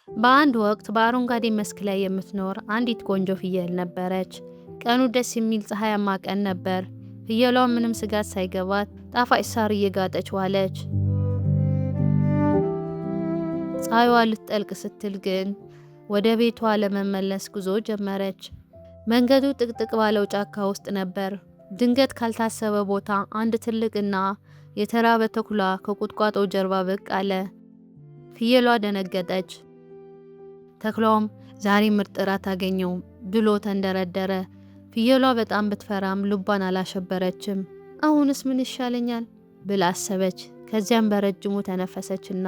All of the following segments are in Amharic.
በአንድ ወቅት በአረንጓዴ መስክ ላይ የምትኖር አንዲት ቆንጆ ፍየል ነበረች። ቀኑ ደስ የሚል ፀሐያማ ቀን ነበር። ፍየሏ ምንም ስጋት ሳይገባት ጣፋጭ ሳር እየጋጠች ዋለች። ፀሐይዋ ልትጠልቅ ስትል ግን ወደ ቤቷ ለመመለስ ጉዞ ጀመረች። መንገዱ ጥቅጥቅ ባለው ጫካ ውስጥ ነበር። ድንገት ካልታሰበ ቦታ አንድ ትልቅና የተራበ ተኩላ ከቁጥቋጦው ጀርባ ብቅ አለ። ፍየሏ ደነገጠች። ተኩላውም ዛሬ ምርጥ እራት አገኘው ብሎ ተንደረደረ። ፍየሏ በጣም ብትፈራም ልቧን አላሸበረችም። አሁንስ ምን ይሻለኛል ብላ አሰበች። ከዚያም በረጅሙ ተነፈሰችና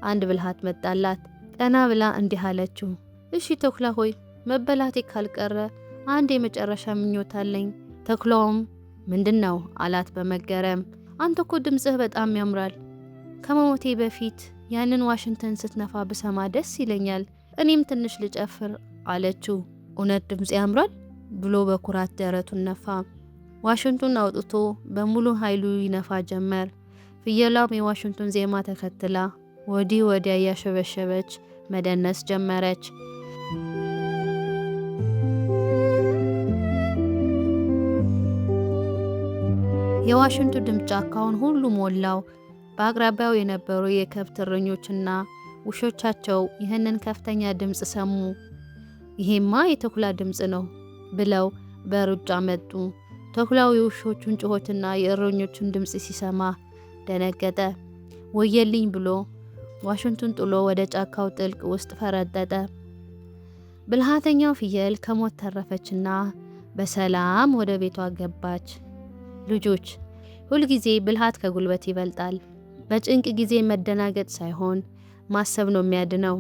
አንድ ብልሃት መጣላት። ቀና ብላ እንዲህ አለችው፣ እሺ ተኩላ ሆይ መበላቴ ካልቀረ አንድ የመጨረሻ ምኞት አለኝ። ተኩላውም ምንድነው አላት በመገረም። አንተ እኮ ድምጽህ በጣም ያምራል። ከመሞቴ በፊት ያንን ዋሽንትን ስትነፋ ብሰማ ደስ ይለኛል። እኔም ትንሽ ልጨፍር አለችው። እውነት ድምጽ ያምራል ብሎ በኩራት ደረቱን ነፋ። ዋሽንቱን አውጥቶ በሙሉ ኃይሉ ይነፋ ጀመር። ፍየሏም የዋሽንቱን ዜማ ተከትላ ወዲህ ወዲያ እያሸበሸበች መደነስ ጀመረች። የዋሽንቱ ድምፅ ጫካውን ሁሉ ሞላው። በአቅራቢያው የነበሩ የከብት እረኞችና ውሾቻቸው ይህንን ከፍተኛ ድምፅ ሰሙ። ይሄማ የተኩላ ድምፅ ነው ብለው በሩጫ መጡ። ተኩላው የውሾቹን ጩኸትና የእረኞቹን ድምፅ ሲሰማ ደነገጠ። ወየልኝ ብሎ ዋሽንቱን ጥሎ ወደ ጫካው ጥልቅ ውስጥ ፈረጠጠ። ብልሃተኛው ፍየል ከሞት ተረፈችና በሰላም ወደ ቤቷ ገባች። ልጆች፣ ሁልጊዜ ብልሃት ከጉልበት ይበልጣል። በጭንቅ ጊዜ መደናገጥ ሳይሆን ማሰብ ነው የሚያድነው።